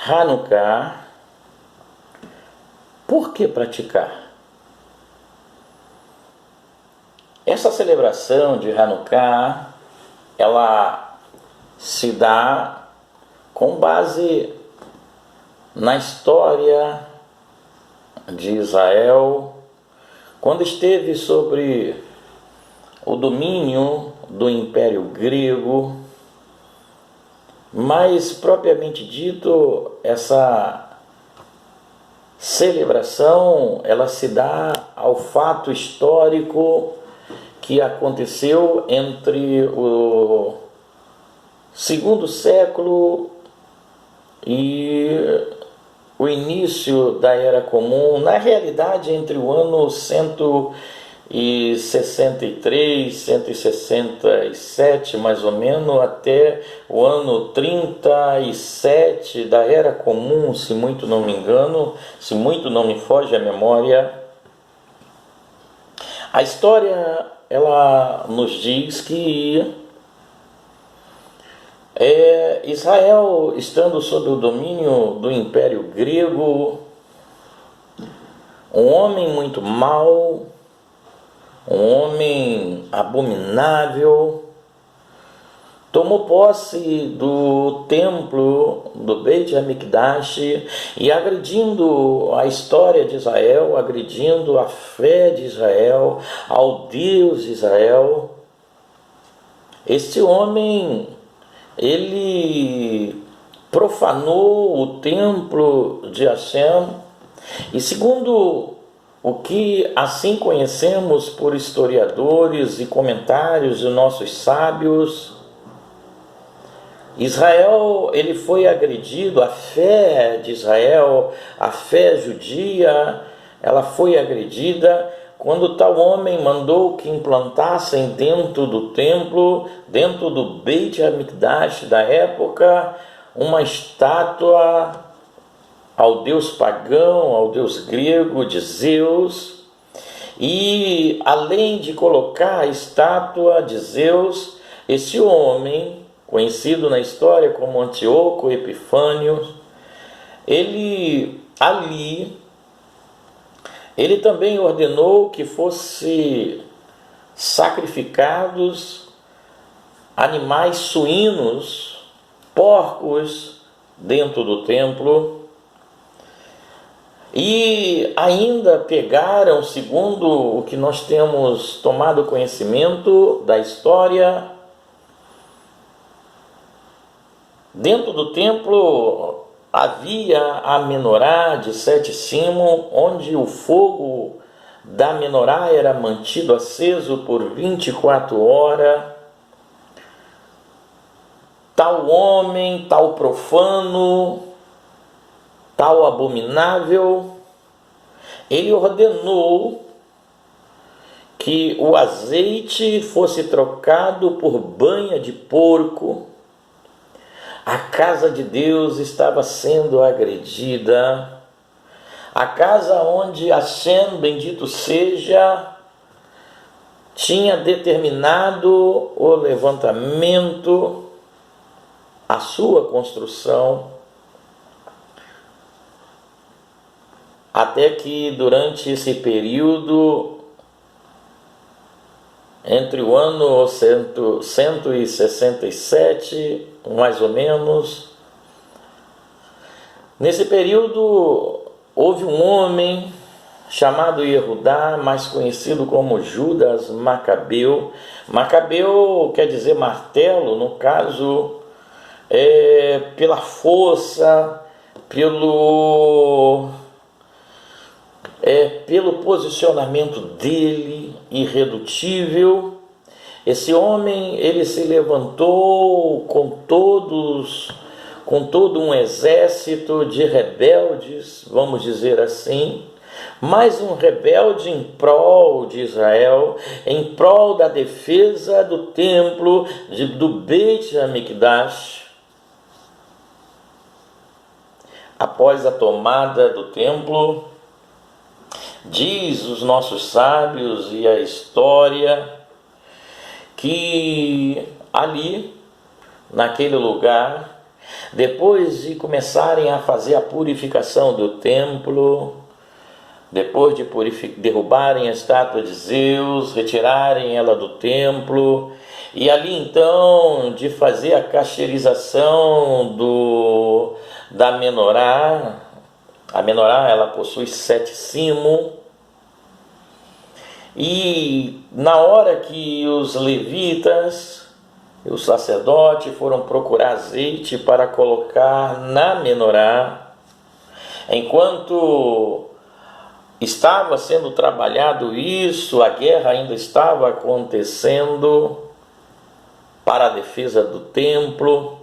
Hanukkah, por que praticar? Essa celebração de Hanukkah, ela se dá com base na história de Israel, quando esteve sobre o domínio do Império Grego. Mas, propriamente dito, essa celebração, ela se dá ao fato histórico que aconteceu entre o segundo século e o início da Era Comum, na realidade entre o ano 163, 167 mais ou menos, até o ano 37 da Era Comum, se muito não me engano, se muito não me foge a memória. A história, ela nos diz que Israel, estando sob o domínio do Império Grego, um homem muito mau, um homem abominável, tomou posse do templo do Beit HaMikdash e, agredindo a história de Israel, agredindo a fé de Israel, ao Deus de Israel, este homem, ele profanou o templo de Hashem e, segundo o que assim conhecemos por historiadores e comentários de nossos sábios, Israel, ele foi agredido, a fé de Israel, a fé judia, ela foi agredida quando tal homem mandou que implantassem dentro do templo, dentro do Beit HaMikdash da época, uma estátua ao deus pagão, ao deus grego de Zeus, e além de colocar a estátua de Zeus, esse homem, conhecido na história como Antíoco Epifânio, ele também ordenou que fosse sacrificados animais suínos, porcos, dentro do templo. E ainda pegaram, segundo o que nós temos tomado conhecimento da história, dentro do templo havia a menorá de 7 cimos, onde o fogo da menorá era mantido aceso por 24 horas. Tal homem, tal profano, tal abominável, ele ordenou que o azeite fosse trocado por banha de porco. A casa de Deus estava sendo agredida. A casa onde Hashem, bendito seja, tinha determinado o levantamento, a sua construção, até que durante esse período, entre o ano 167, mais ou menos, nesse período houve um homem chamado Yehudá, mais conhecido como Judas Macabeu. Macabeu quer dizer martelo, no caso, pela força, pelo posicionamento dele irredutível. Esse homem, ele se levantou com todo um exército de rebeldes, vamos dizer assim, mais um rebelde em prol de Israel, em prol da defesa do templo do Beit HaMikdash. Após a tomada do templo, diz os nossos sábios e a história que ali, naquele lugar, Depois de começarem a fazer a purificação do templo, depois de derrubarem a estátua de Zeus, retirarem ela do templo, e ali então de fazer a casterização da menorá. A menorá, ela possui 7 cimos, e na hora que os levitas e os sacerdotes foram procurar azeite para colocar na menorá, enquanto estava sendo trabalhado isso, a guerra ainda estava acontecendo para a defesa do templo.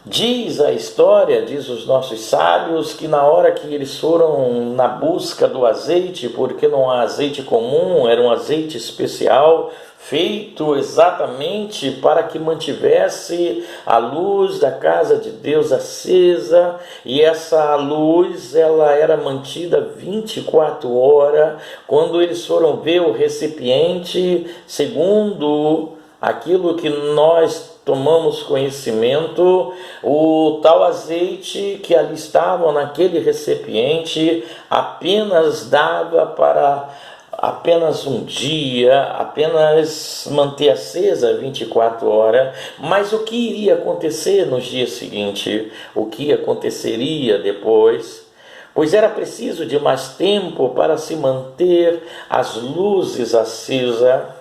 Diz a história, diz os nossos sábios, que na hora que eles foram na busca do azeite, porque não há azeite comum, era um azeite especial, feito exatamente para que mantivesse a luz da casa de Deus acesa, e essa luz ela era mantida 24 horas. Quando eles foram ver o recipiente, segundo aquilo que nós tomamos conhecimento, o tal azeite que ali estava naquele recipiente apenas dava para apenas um dia, apenas manter acesa 24 horas, mas o que iria acontecer nos dias seguintes? O que aconteceria depois? Pois era preciso de mais tempo para se manter as luzes acesas.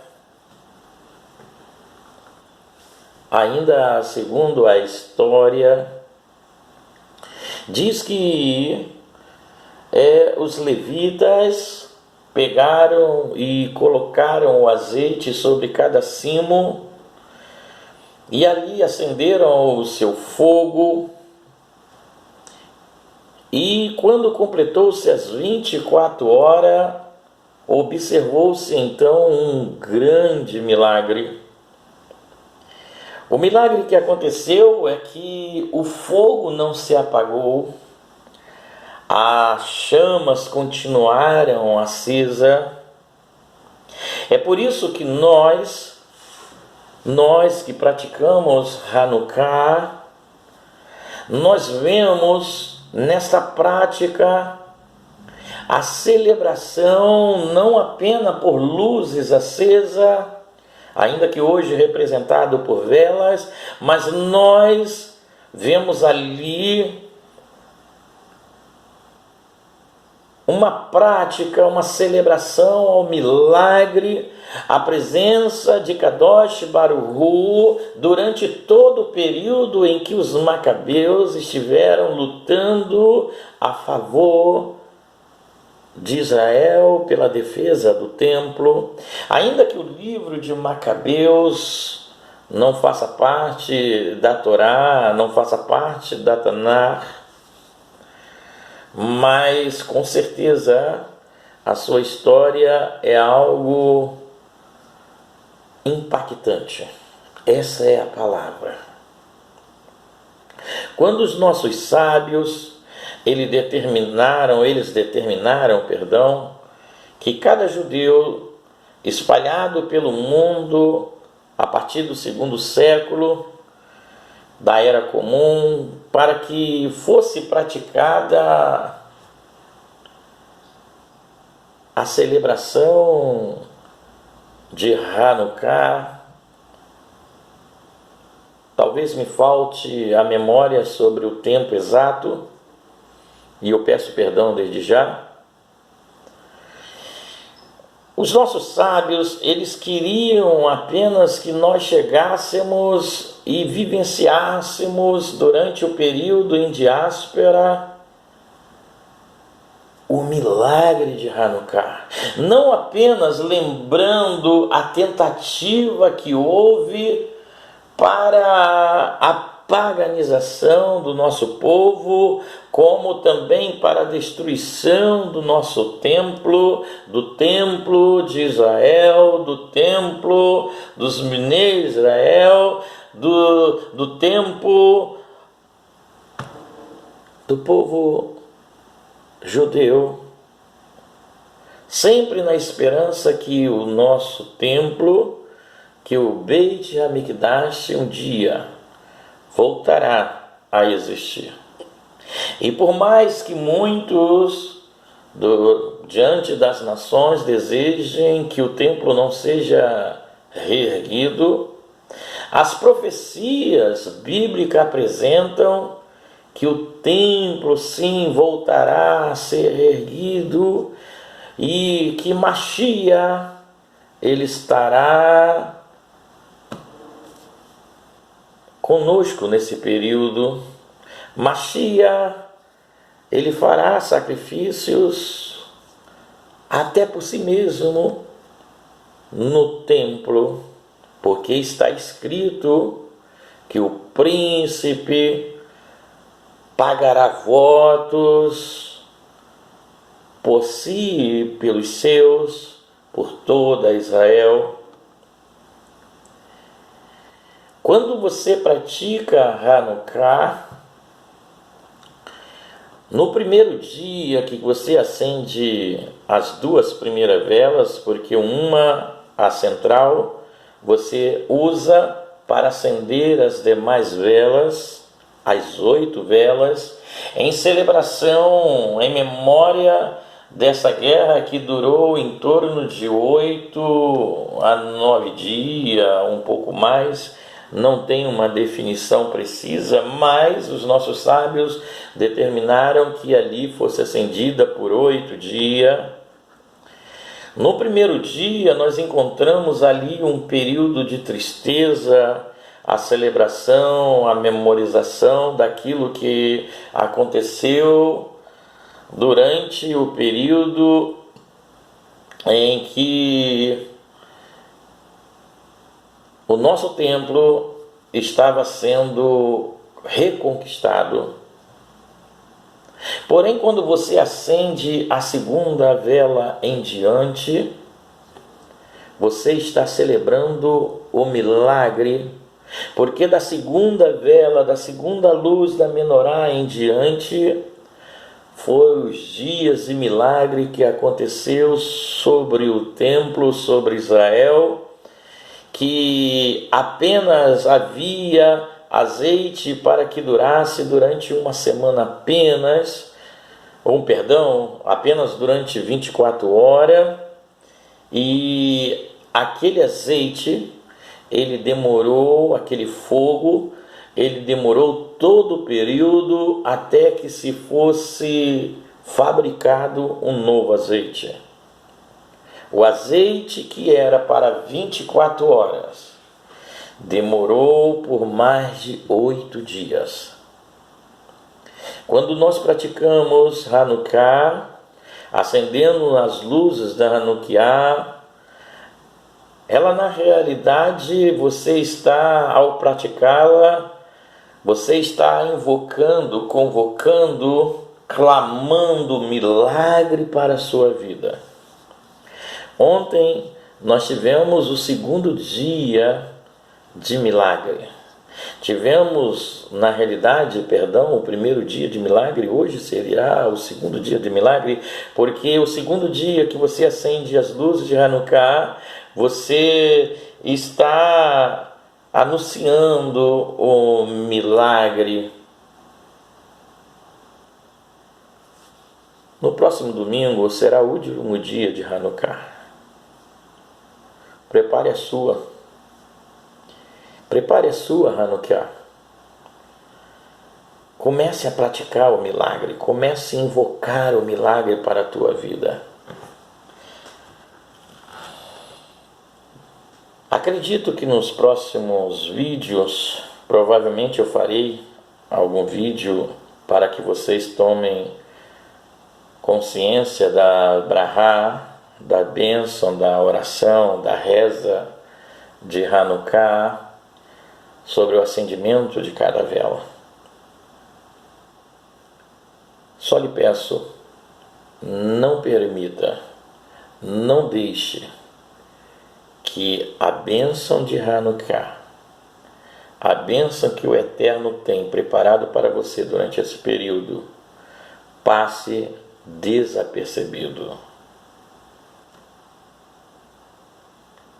Ainda segundo a história, diz que os levitas pegaram e colocaram o azeite sobre cada cimo, e ali acenderam o seu fogo, e quando completou-se as 24 horas, observou-se então um grande milagre. O milagre que aconteceu é que o fogo não se apagou, as chamas continuaram acesas. É por isso que nós que praticamos Hanukkah, nós vemos nesta prática a celebração não apenas por luzes acesas, ainda que hoje representado por velas, mas nós vemos ali uma prática, uma celebração ao milagre, a presença de Kadosh Baruch Hu durante todo o período em que os macabeus estiveram lutando a favor de Israel pela defesa do templo. Ainda que o livro de Macabeus não faça parte da Torá, não faça parte da Tanakh, mas com certeza a sua história é algo impactante. Essa é a palavra. Quando os nossos sábios eles determinaram, que cada judeu espalhado pelo mundo a partir do 2º século da Era Comum, para que fosse praticada a celebração de Hanukkah. Talvez me falte a memória sobre o tempo exato, e eu peço perdão desde já. Os nossos sábios, eles queriam apenas que nós chegássemos e vivenciássemos durante o período em diáspora o milagre de Hanukkah. Não apenas lembrando a tentativa que houve para a paganização do nosso povo, como também para a destruição do nosso templo, do templo de Israel, do templo dos Bnei Israel, do templo do povo judeu, sempre na esperança que o nosso templo, que o Beit HaMikdash um dia voltará a existir. E por mais que muitos diante das nações desejem que o templo não seja reerguido, as profecias bíblicas apresentam que o templo sim voltará a ser erguido e que Mashiach ele estará conosco nesse período. Mashiach ele fará sacrifícios até por si mesmo no templo, porque está escrito que o príncipe pagará votos por si e pelos seus, por toda Israel. Quando você pratica Hanukkah, no primeiro dia que você acende as duas primeiras velas, porque uma, a central, você usa para acender as demais velas, as 8 velas, em celebração, em memória dessa guerra que durou em torno de 8 a 9 dias, um pouco mais. Não tem uma definição precisa, mas os nossos sábios determinaram que ali fosse acendida por 8 dias. No primeiro dia, nós encontramos ali um período de tristeza, a celebração, a memorização daquilo que aconteceu durante o período em que o nosso templo estava sendo reconquistado. Porém, quando você acende a segunda vela em diante, você está celebrando o milagre, porque da segunda vela, da segunda luz da menorá em diante, foi os dias de milagre que aconteceu sobre o templo, sobre Israel, que apenas havia azeite para que durasse durante uma semana apenas durante 24 horas, e aquele azeite, aquele fogo, ele demorou todo o período até que se fosse fabricado um novo azeite. O azeite que era para 24 horas demorou por mais de 8 dias. Quando nós praticamos Hanukkah, acendendo as luzes da Hanukkah, ela na realidade, ao praticá-la, você está invocando, convocando, clamando milagre para a sua vida. Ontem nós tivemos o segundo dia de milagre. Tivemos, na realidade, o primeiro dia de milagre. Hoje seria o segundo dia de milagre, porque o segundo dia que você acende as luzes de Hanukkah, você está anunciando o milagre. No próximo domingo será o último dia de Hanukkah. Prepare a sua Hanukkah. Comece a praticar o milagre, comece a invocar o milagre para a tua vida. Acredito que nos próximos vídeos, provavelmente eu farei algum vídeo para que vocês tomem consciência da brahá, da bênção, da oração, da reza de Hanukkah, sobre o acendimento de cada vela. Só lhe peço, não permita, não deixe que a bênção de Hanukkah, a bênção que o Eterno tem preparado para você durante esse período, passe desapercebido.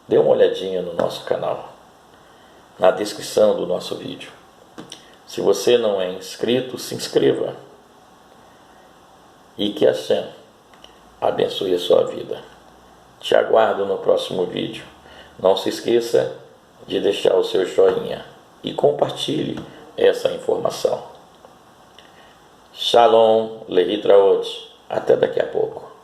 dê uma olhadinha no nosso canal, na descrição do nosso vídeo. Se você não é inscrito, se inscreva. E que Hashem abençoe a sua vida. Te aguardo no próximo vídeo. Não se esqueça de deixar o seu joinha e compartilhe essa informação. Shalom, Lehitraot. Até daqui a pouco.